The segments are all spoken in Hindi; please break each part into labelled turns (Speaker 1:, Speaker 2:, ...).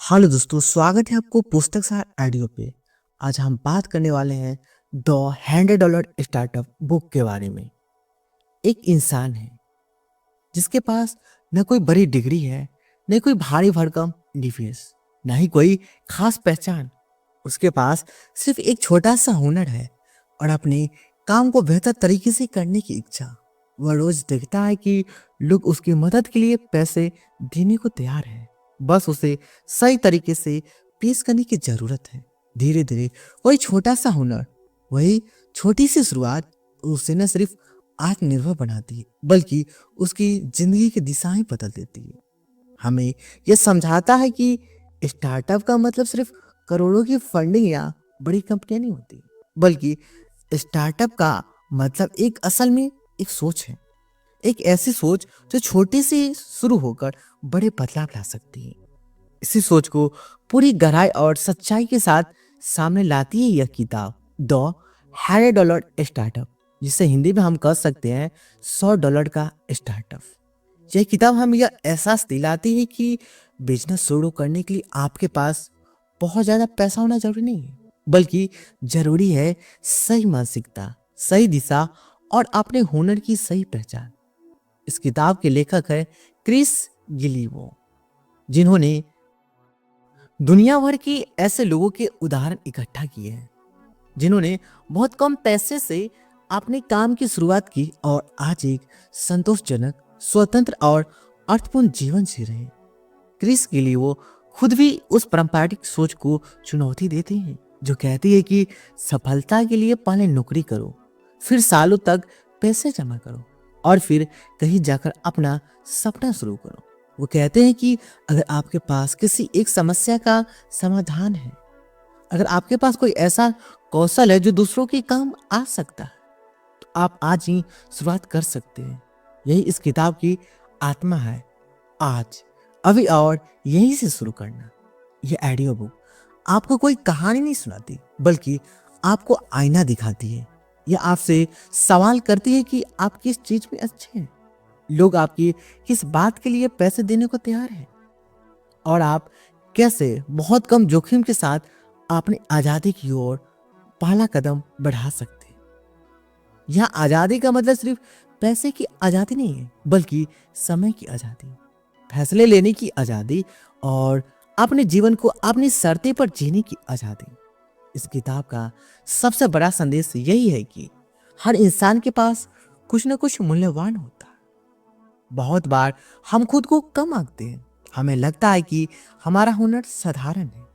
Speaker 1: हेलो दोस्तों, स्वागत है आपको पुस्तक सार ऑडियो पे। आज हम बात करने वाले हैं द $100 स्टार्टअप बुक के बारे में। एक इंसान है जिसके पास न कोई बड़ी डिग्री है, न कोई भारी भरकम डिफेंस, न ही कोई खास पहचान। उसके पास सिर्फ एक छोटा सा हुनर है और अपने काम को बेहतर तरीके से करने की इच्छा। वह रोज देखता है कि लोग उसकी मदद के लिए पैसे देने को तैयार हैं, बस उसे सही तरीके से पेश करने की जरूरत है। धीरे धीरे वही छोटा सा हुनर, वही छोटी सी शुरुआत उसे न सिर्फ आत्मनिर्भर बनाती है बल्कि उसकी जिंदगी की दिशाएं बदल देती है। हमें यह समझाता है कि स्टार्टअप का मतलब सिर्फ करोड़ों की फंडिंग या बड़ी कंपनियां नहीं होती, बल्कि स्टार्टअप का मतलब एक असल में एक सोच है। एक ऐसी सोच जो छोटी से शुरू होकर बड़े बदलाव ला सकती है। इसी सोच को पूरी गहराई और सच्चाई के साथ सामने लाती है यह किताब द $100 स्टार्टअप, जिसे हिंदी में हम कह सकते हैं $100 का स्टार्टअप। यह किताब हमें यह एहसास दिलाती है कि बिजनेस शुरू करने के लिए आपके पास बहुत ज्यादा पैसा होना जरूरी नहीं है, बल्कि जरूरी है सही मानसिकता, सही दिशा और अपने हुनर की सही पहचान। इस किताब के लेखक है क्रिस गिलीवो, जिन्होंने दुनिया भर के ऐसे लोगों के उदाहरण इकट्ठा किए हैं जिन्होंने बहुत कम पैसे से अपने काम की शुरुआत की और आज एक संतोषजनक, स्वतंत्र और अर्थपूर्ण जीवन जी रहे हैं। क्रिस के लिए वो खुद भी उस पारंपरिक सोच को चुनौती देते हैं जो कहती है कि सफलता के लिए पहले नौकरी करो, फिर सालों तक पैसे जमा करो और फिर कहीं जाकर अपना सपना शुरू करो। वो कहते हैं कि अगर आपके पास किसी एक समस्या का समाधान है, अगर आपके पास कोई ऐसा कौशल है जो दूसरों के काम आ सकता है, तो आप आज ही शुरुआत कर सकते हैं। यही इस किताब की आत्मा है। आज, अभी और यहीं से शुरू करना। यह ऑडियो बुक आपको कोई कहानी नहीं सुनाती, बल्कि आपको आईना दिखाती है। यह आपसे सवाल करती है कि आप किस चीज में अच्छे हैं, लोग आपकी किस बात के लिए पैसे देने को तैयार हैं, और आप कैसे बहुत कम जोखिम के साथ अपनी आजादी की ओर पहला कदम बढ़ा सकते हैं। यह आजादी का मतलब सिर्फ पैसे की आजादी नहीं है, बल्कि समय की आजादी, फैसले लेने की आजादी और अपने जीवन को अपनी शर्तें पर जीने की आजादी। इस किताब का सबसे बड़ा संदेश यही है कि हर इंसान के पास कुछ न कुछ मूल्यवान होता है। बहुत बार हम खुद को कम आंकते हैं। हमें लगता है कि हमारा हुनर साधारण है,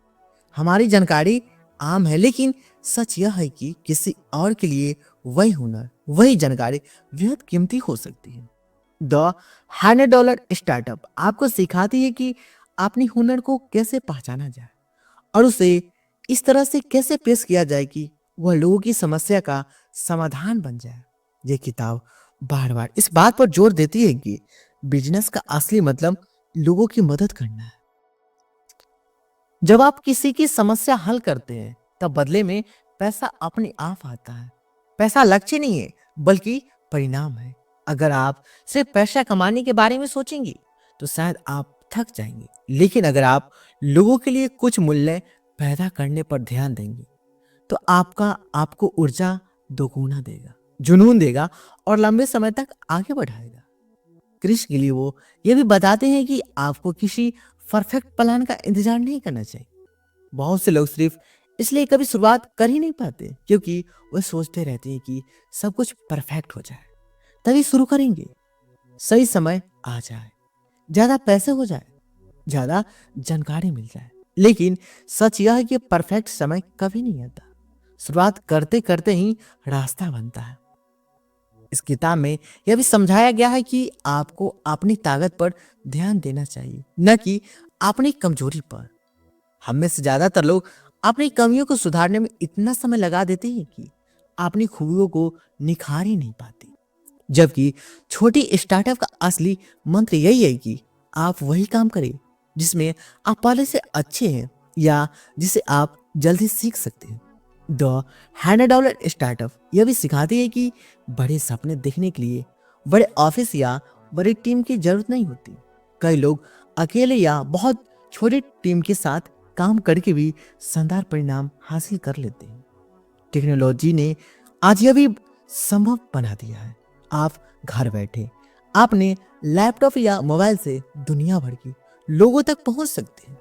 Speaker 1: हमारी जानकारी आम है, लेकिन सच यह है कि किसी और के लिए वही हुनर, वही जानकारी बेहद कीमती हो सकती है। द $100 स्टार्टअप आपको सिखाती है कि अपने हुनर को कैसे पहचाना जाए और उसे इस तरह से कैसे पेश किया जाए कि वह लोगों की समस्या का समाधान बन जाए। यह किताब बार बार इस बात पर जोर देती है कि बिजनेस का असली मतलब लोगों की मदद करना है। जब आप किसी की समस्या हल करते हैं, तब बदले में पैसा अपने आप आता है। पैसा लक्ष्य नहीं है, बल्कि परिणाम है। अगर आप सिर्फ पैसा कमाने के बारे में सोचेंगे, तो शायद आप थक जाएंगे, लेकिन अगर आप लोगों के लिए कुछ मूल्य पैदा करने पर ध्यान देंगे, तो आपको ऊर्जा दोगुना देगा, जुनून देगा और लंबे समय तक आगे बढ़ाएगा। क्रिश के लिए वो ये भी बताते हैं कि आपको किसी परफेक्ट प्लान का इंतजार नहीं करना चाहिए। बहुत से लोग सिर्फ इसलिए कभी शुरुआत कर ही नहीं पाते क्योंकि वे सोचते रहते हैं कि सब कुछ परफेक्ट हो जाए, तभी शुरू करेंगे, सही समय आ जाए, ज्यादा पैसे हो जाए, ज्यादा जानकारी मिल जाए। लेकिन सच यह है कि परफेक्ट समय कभी नहीं आता। शुरुआत करते करते ही रास्ता बनता है। इस किताब में यह भी समझाया गया है कि आपको अपनी ताकत पर ध्यान देना चाहिए, न कि अपनी कमजोरी पर। हम में से ज्यादातर लोग अपनी कमियों को सुधारने में इतना समय लगा देते हैं कि अपनी खूबियों को निखार ही नहीं पाते। जबकि छोटी स्टार्टअप का असली मंत्र यही है कि आप वही काम करें जिसमें आप पहले से अच्छे हैं या जिसे आप जल्दी सीख सकते हैं। द $100 स्टार्टअप यह भी सिखाती है कि बड़े सपने देखने के लिए बड़े ऑफिस या बड़ी टीम की जरूरत नहीं होती। कई लोग अकेले या बहुत छोटी टीम के साथ काम करके भी शानदार परिणाम हासिल कर लेते हैं। टेक्नोलॉजी ने आज यह भी संभव बना दिया है। आप घर बैठे आपने लैपटॉप या मोबाइल से दुनिया भर की लोगों तक पहुंच सकते हैं।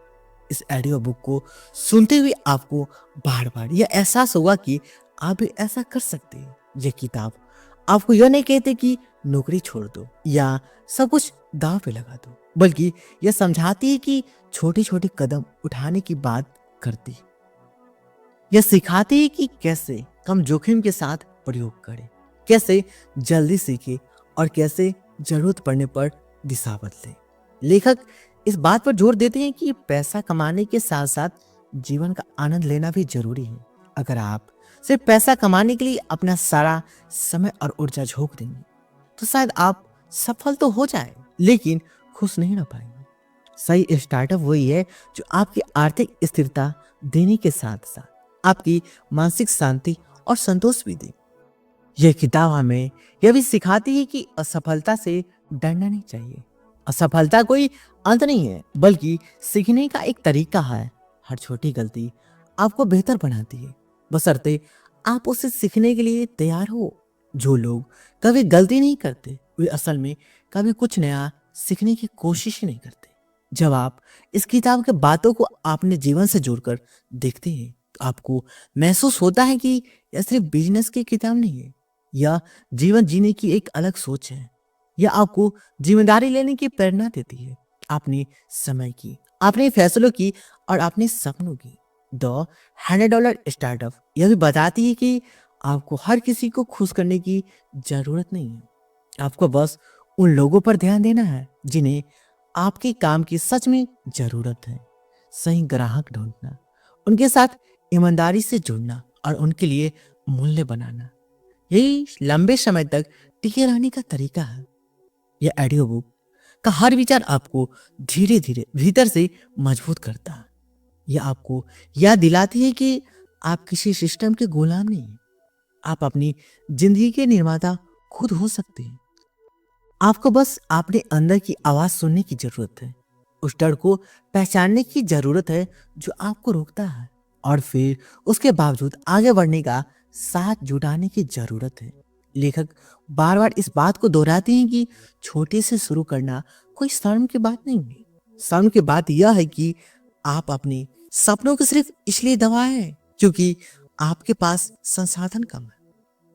Speaker 1: इस ऑडियो बुक को सुनते हुए आपको बार बार यह एहसास होगा कि आप भी ऐसा कर सकते हैं। यह किताब आपको यह नहीं कहते कि नौकरी छोड़ दो या सब कुछ दांव पे लगा दो, बल्कि यह समझाती है कि छोटे छोटे कदम उठाने की बात करती है। यह सिखाती है कि कैसे कम जोखिम के साथ प्रयोग करें, कैसे जल्दी सीखे और कैसे जरूरत पड़ने पर दिशा बदले। लेखक इस बात पर जोर देते हैं कि पैसा कमाने के साथ साथ जीवन का आनंद लेना भी जरूरी है। अगर आप सिर्फ पैसा कमाने के लिए अपना सारा समय और ऊर्जा झोंक देंगे तो शायद आप सफल तो हो जाए लेकिन खुश नहीं रह पाएंगे। सही स्टार्टअप वही है जो आपकी आर्थिक स्थिरता देने के साथ साथ आपकी मानसिक शांति और संतोष भी दे। यह किताब हमें यह भी सिखाती है कि असफलता से डरना नहीं चाहिए। असफलता कोई अंत नहीं है, बल्कि सीखने का एक तरीका है। हर छोटी गलती आपको बेहतर बनाती है, बशर्ते आप उसे सीखने के लिए तैयार हो। जो लोग कभी गलती नहीं करते वे असल में कभी कुछ नया सीखने की कोशिश ही नहीं करते। जब आप इस किताब के बातों को अपने जीवन से जोड़कर देखते हैं तो आपको महसूस होता है कि यह सिर्फ बिजनेस की किताब नहीं है, यह जीवन जीने की एक अलग सोच है। यह आपको जिम्मेदारी लेने की प्रेरणा देती है, अपने समय की, अपने फैसलों की और अपने सपनों की। द $100 स्टार्टअप यह भी बताती है कि आपको हर किसी को खुश करने की जरूरत नहीं है। आपको बस उन लोगों पर ध्यान देना है जिन्हें आपके काम की सच में जरूरत है। सही ग्राहक ढूंढना, उनके साथ ईमानदारी से जुड़ना और उनके लिए मूल्य बनाना, यही लंबे समय तक टिके रहने का तरीका है। यह ऑडियो बुक का हर विचार आपको धीरे धीरे भीतर से मजबूत करता है। यह आपको याद दिलाती है कि आप किसी सिस्टम के गुलाम नहीं हैं। आप अपनी जिंदगी के निर्माता खुद हो सकते हैं। आपको बस अपने अंदर की आवाज सुनने की जरूरत है, उस डर को पहचानने की जरूरत है जो आपको रोकता है, और फिर उसके बावजूद आगे बढ़ने का साथ जुटाने की जरूरत है। लेखक बार बार इस बात को दोहराते हैं कि छोटे से शुरू करना कोई शर्म की बात नहीं है। शर्म की बात यह है कि आप अपने सपनों को सिर्फ इसलिए दबाएं क्योंकि आपके पास संसाधन कम है।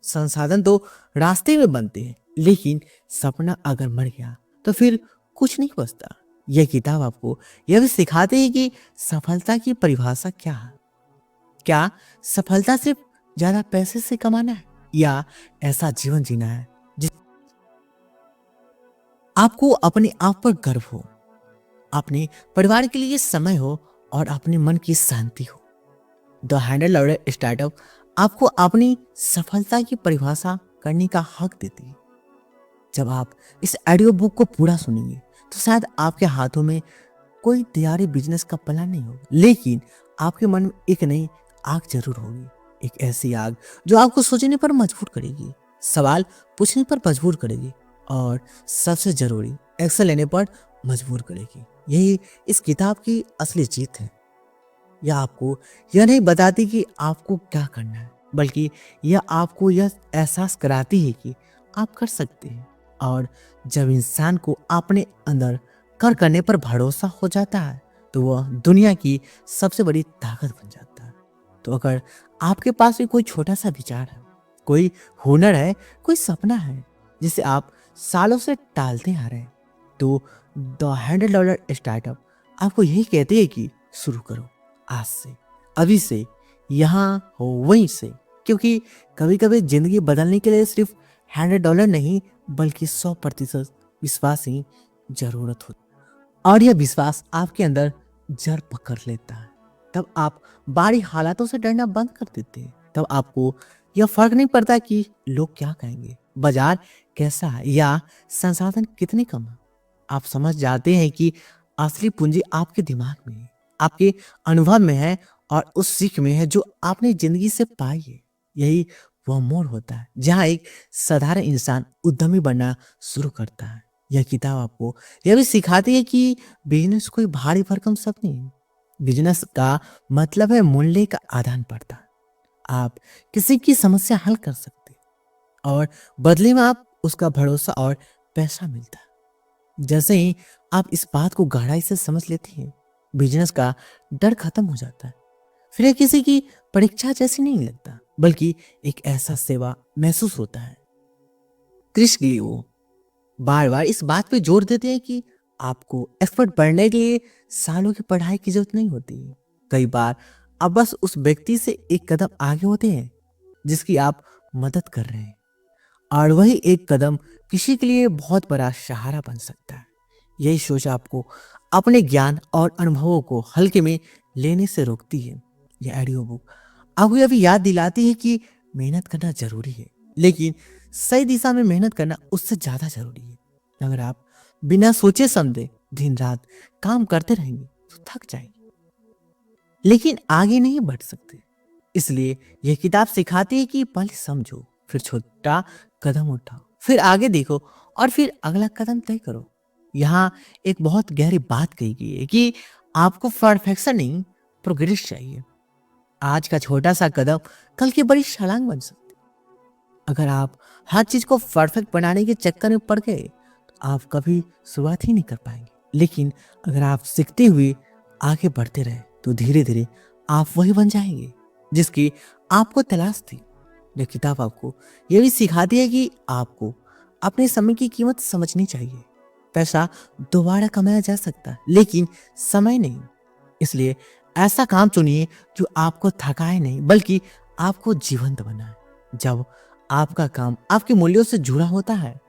Speaker 1: संसाधन तो रास्ते में बनते हैं, लेकिन सपना अगर मर गया तो फिर कुछ नहीं बचता। यह किताब आपको यह भी सिखाती है कि सफलता की परिभाषा क्या है। क्या सफलता सिर्फ ज्यादा पैसे से कमाना है या ऐसा जीवन जीना है जिस आपको अपने आप पर गर्व हो, अपने परिवार के लिए समय हो और अपने मन की शांति हो। द $100 स्टार्टअप आपको अपनी सफलता की परिभाषा करने का हक देती है। जब आप इस ऑडियो बुक को पूरा सुनेंगे तो शायद आपके हाथों में कोई तैयारी बिजनेस का प्लान नहीं होगा, लेकिन आपके मन में एक नई आग जरूर होगी। एक ऐसी आग जो आपको सोचने पर मजबूर करेगी, सवाल पूछने पर मजबूर करेगी और सबसे जरूरी एक्शन लेने पर मजबूर करेगी। यही इस किताब की असली जीत है। यह आपको यह नहीं बताती कि आपको क्या करना है, बल्कि यह आपको यह एहसास कराती है कि आप कर सकते हैं। और जब इंसान को अपने अंदर करने पर भरोसा हो जाता है तो वह दुनिया की सबसे बड़ी ताकत बन जाता है। तो अगर आपके पास भी कोई छोटा सा विचार है, कोई हुनर है, कोई सपना है जिसे आप सालों से टालते आ रहे हैं, तो द $100 स्टार्टअप आपको यही कहते हैं कि शुरू करो आज से, अभी से, यहाँ हो वहीं से। क्योंकि कभी कभी जिंदगी बदलने के लिए सिर्फ $100 नहीं बल्कि 100% विश्वास ही जरूरत होती, और यह विश्वास आपके अंदर जड़ पकड़ लेता है। तब आप बाहरी हालातों से डरना बंद कर देते हैं। तब आपको यह फर्क नहीं पड़ता कि लोग क्या कहेंगे, बाजार कैसा है या संसाधन कितने कम है। आप समझ जाते हैं कि असली पूंजी आपके दिमाग में है, आपके अनुभव में है और उस सीख में है जो आपने जिंदगी से पाई है। यही वह मोड़ होता है जहां एक साधारण इंसान उद्यमी बनना शुरू करता है। यह किताब आपको यह भी सिखाती है कि बिजनेस कोई भारी भरकम सब नहीं है। बिजनेस का मतलब है मूल्य का आदान प्रदान। आप किसी की समस्या हल कर सकते हैं और बदले में आप उसका भरोसा और पैसा मिलता है। जैसे ही आप इस बात को गहराई से समझ लेते हैं, बिजनेस का डर खत्म हो जाता है। फिर यह किसी की परीक्षा जैसी नहीं लगता, बल्कि एक ऐसा सेवा महसूस होता है। क्रिस लियो बार बार इस बात पे जोर देते हैं कि आपको एक्सपर्ट बनने के लिए सालों की पढ़ाई की जरूरत नहीं होती। कई बार आप बस उस व्यक्ति से एक कदम आगे होते हैं जिसकी आप मदद कर रहे हैं, और वही एक कदम किसी के लिए बहुत बड़ा सहारा बन सकता है। यही सोच आपको अपने ज्ञान और अनुभवों को हल्के में लेने से रोकती है। यह ऑडियो बुक आपको यह भी याद दिलाती है कि मेहनत करना जरूरी है, लेकिन सही दिशा में मेहनत करना उससे ज्यादा जरूरी है। अगर आप बिना सोचे समझे दिन रात काम करते रहेंगे तो थक जाएंगे, लेकिन आगे नहीं बढ़ सकते। इसलिए यह किताब सिखाती है कि पहले समझो, फिर छोटा कदम उठाओ, फिर आगे देखो और फिर अगला कदम तय करो। यहाँ एक बहुत गहरी बात कही गई है कि आपको परफेक्शन नहीं, प्रोग्रेस चाहिए। आज का छोटा सा कदम कल की बड़ी छलांग बन सकती है। अगर आप हर चीज को परफेक्ट बनाने के चक्कर में पड़ गए तो आप कभी शुरुआत ही नहीं कर पाएंगे। लेकिन अगर आप सीखते हुए आगे बढ़ते रहे तो धीरे धीरे आप वही बन जाएंगे जिसकी आपको तलाश थी। यह किताब आपको यह भी सिखाती है कि आपको अपने समय की कीमत समझनी चाहिए। पैसा दोबारा कमाया जा सकता है, लेकिन समय नहीं। इसलिए ऐसा काम चुनिए जो आपको थकाए नहीं, बल्कि आपको जीवंत बनाए। जब आपका काम आपके मूल्यों से जुड़ा होता है,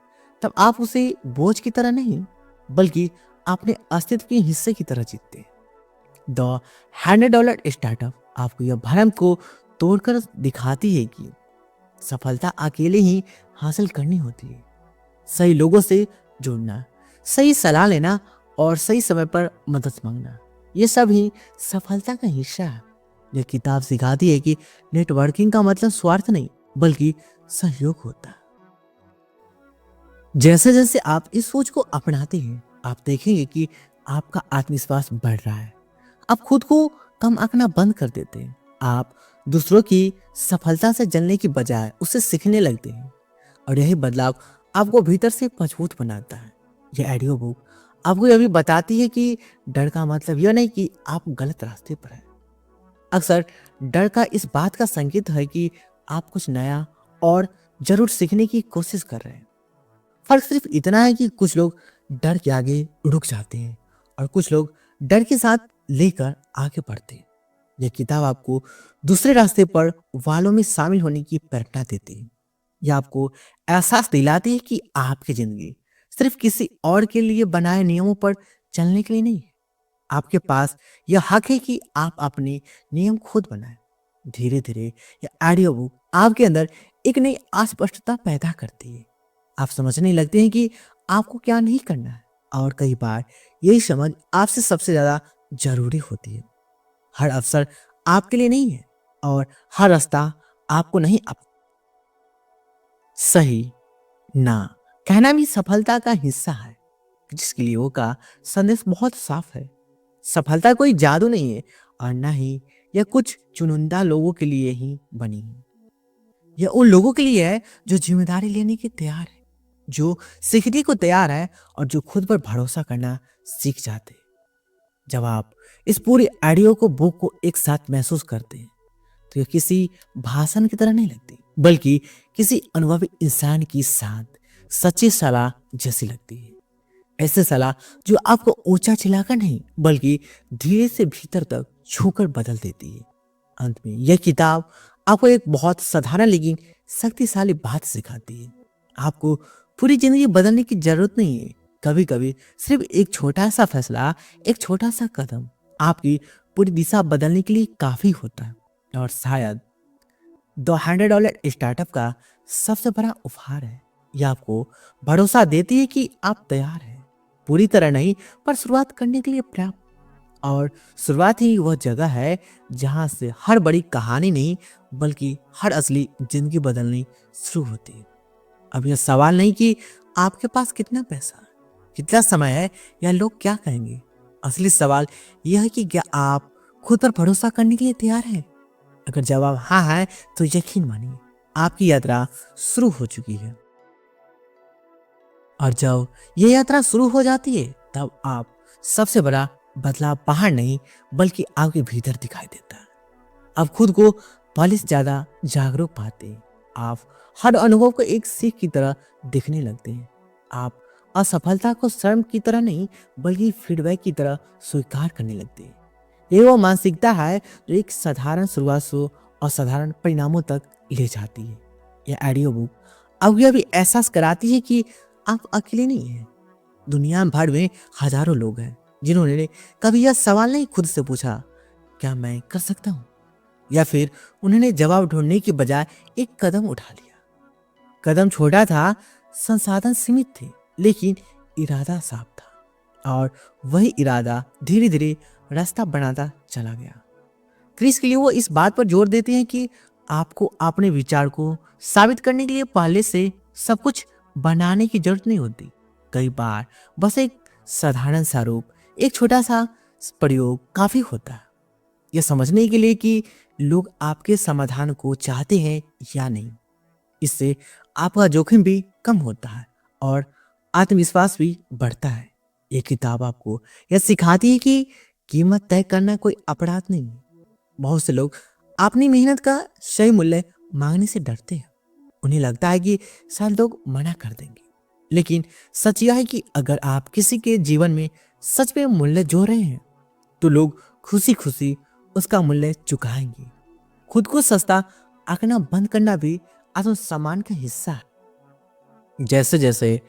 Speaker 1: तब आप उसे बोझ की तरह नहीं, बल्कि अपने अस्तित्व के हिस्से की तरह जीतते हैं। द $100 स्टार्टअप आपको यह भ्रम को तोड़कर दिखाती है कि सफलता अकेले ही हासिल करनी होती है। सही लोगों से जुड़ना, सही सलाह लेना और सही समय पर मदद मांगना, ये सब ही सफलता का हिस्सा है। यह किताब सिखाती है कि नेटवर्किंग का मतलब स्वार्थ नहीं, बल्कि सहयोग होता है। जैसे जैसे आप इस सोच को अपनाते हैं, आप देखेंगे कि आपका आत्मविश्वास बढ़ रहा है। आप खुद को कम आंकना बंद कर देते हैं। आप दूसरों की सफलता से जलने की बजाय उससे सीखने लगते हैं, और यही बदलाव आपको भीतर से मजबूत बनाता है। यह ऑडियो बुक आपको यह भी बताती है कि डर का मतलब यह नहीं कि आप गलत रास्ते पर हैं। अक्सर डर का इस बात का संकेत है कि आप कुछ नया और जरूर सीखने की कोशिश कर रहे हैं। फर्क सिर्फ इतना है कि कुछ लोग डर के आगे रुक जाते हैं और कुछ लोग डर के साथ लेकर आगे बढ़ते हैं। यह किताब आपको दूसरे रास्ते पर वालों में शामिल होने की प्रेरणा देती है। यह आपको एहसास दिलाती है कि आपकी जिंदगी सिर्फ किसी और के लिए बनाए नियमों पर चलने के लिए नहीं है। आपके पास यह हक है कि आप अपने नियम खुद बनाएं। धीरे धीरे यह ऑडियो बुक आपके अंदर एक नई अस्पष्टता पैदा करती है। आप समझने लगते हैं कि आपको क्या नहीं करना है, और कई बार यही समझ आपसे सबसे ज्यादा जरूरी होती है। हर अवसर आपके लिए नहीं है, और हर रास्ता आपको नहीं सही ना कहना भी सफलता का हिस्सा है। जिसके लिए वो का संदेश बहुत साफ है। सफलता कोई जादू नहीं है, और ना ही यह कुछ चुनिंदा लोगों के लिए ही बनी है। यह उन लोगों के लिए है जो जिम्मेदारी लेने के तैयार है, जो सीखने को तैयार है, और जो खुद पर भरोसा करना सीख जाते हैं। जब आप इस पूरी ऑडियो को बुक को एक साथ महसूस करते हैं तो यह किसी भाषण की तरह नहीं लगती, बल्कि किसी अनुभवी इंसान की शांत सच्ची सलाह जैसी लगती है। ऐसे सलाह जो आपको ऊंचा चिल्लाकर नहीं, बल्कि धीरे से भीतर तक छूकर बदल देती है। अंत में यह किताब आपको एक बहुत साधारण लेकिन शक्तिशाली बात सिखाती है। आपको पूरी जिंदगी बदलने की जरूरत नहीं है। कभी कभी सिर्फ एक छोटा सा फैसला, एक छोटा सा कदम आपकी पूरी दिशा बदलने के लिए काफी होता है। और शायद द $100 स्टार्टअप का सबसे बड़ा उपहार है। यह आपको भरोसा देती है कि आप तैयार हैं, पूरी तरह नहीं, पर शुरुआत करने के लिए पर्याप्त। और शुरुआत ही वह जगह है जहां से हर बड़ी कहानी नहीं, बल्कि हर असली जिंदगी बदलनी शुरू होती है। अब यह सवाल नहीं कि आपके पास कितना पैसा है, कितना समय है या लोग क्या कहेंगे। असली सवाल यह है कि क्या आप खुद पर भरोसा करने के लिए तैयार हैं। अगर जवाब हाँ है तो यकीन मानिए आपकी यात्रा शुरू हो चुकी है। और जब ये यात्रा शुरू हो जाती है तब आप सबसे बड़ा बदलाव बाहर नहीं बल्कि आपके भीतर दिखाई देता है। आप खुद को पहले से ज्यादा जागरूक पाते हैं। आप हर अनुभव को एक सीख की तरह देखने लगते हैं। आप असफलता को शर्म की तरह नहीं बल्कि फीडबैक की तरह स्वीकार करने लगते हैं। ये वो मानसिकता है जो एक साधारण शुरुआत से असाधारण परिणामों तक ले जाती है। यह ऑडियो बुक आपको यह भी एहसास कराती है कि आप अकेले नहीं हैं। दुनिया भर में हजारों लोग हैं जिन्होंने कभी यह सवाल नहीं खुद से पूछा, क्या मैं कर सकता हूँ, या फिर उन्होंने जवाब ढूंढने की बजाय एक कदम उठा लिया। कदम छोटा था, संसाधन सीमित थे, लेकिन इरादा साफ था और वही इरादा धीरे धीरे रास्ता बनाता चला गया। क्रिस के लिए वो इस बात पर जोर देते हैं कि आपको अपने विचार को साबित करने के लिए पहले से सब कुछ बनाने की जरूरत नहीं होती। कई बार बस एक साधारण सा रूप, एक छोटा सा प्रयोग काफी होता है यह समझने के लिए कि लोग आपके समाधान को चाहते हैं या नहीं। इससे आपका जोखिम भी कम होता है और आत्मविश्वास भी बढ़ता है। ये किताब आपको यह सिखाती है कि कीमत तय करना कोई अपराध नहीं है। बहुत से लोग अपनी मेहनत का सही मूल्य मांगने से डरते हैं। उन्हें लगता है कि शायद लोग मना कर देंगे, लेकिन सच यह है कि अगर आप किसी के जीवन में सच में मूल्य जोड़ रहे हैं तो लोग खुशी खुशी उसका मूल्य चुकाएंगे। खुद को सस्ता आंकना बंद करना भी आत्मसम्मान का हिस्सा है। जैसे जैसे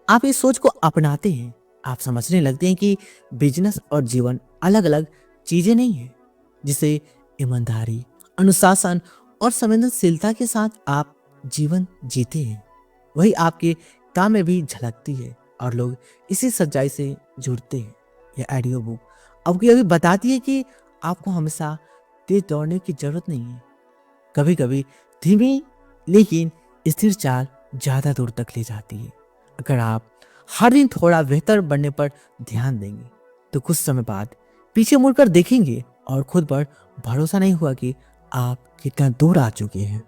Speaker 1: आप इस सोच को अपनाते हैं आप समझने लगते हैं कि बिजनेस और जीवन अलग अलग चीजें नहीं है। जिसे ईमानदारी, अनुशासन और संवेदनशीलता के साथ आप जीवन जीते हैं वही आपके काम में भी झलकती है और लोग इसी सच्चाई से जुड़ते हैं। यह ऑडियो बुक आपको यह भी बताती है कि आपको हमेशा तेज दौड़ने की जरूरत नहीं है। कभी कभी धीमी लेकिन स्थिर चाल ज्यादा दूर तक ले जाती है। अगर आप हर दिन थोड़ा बेहतर बनने पर ध्यान देंगे तो कुछ समय बाद पीछे मुड़कर देखेंगे और खुद पर भरोसा नहीं हुआ कि आप कितना दूर आ चुके हैं।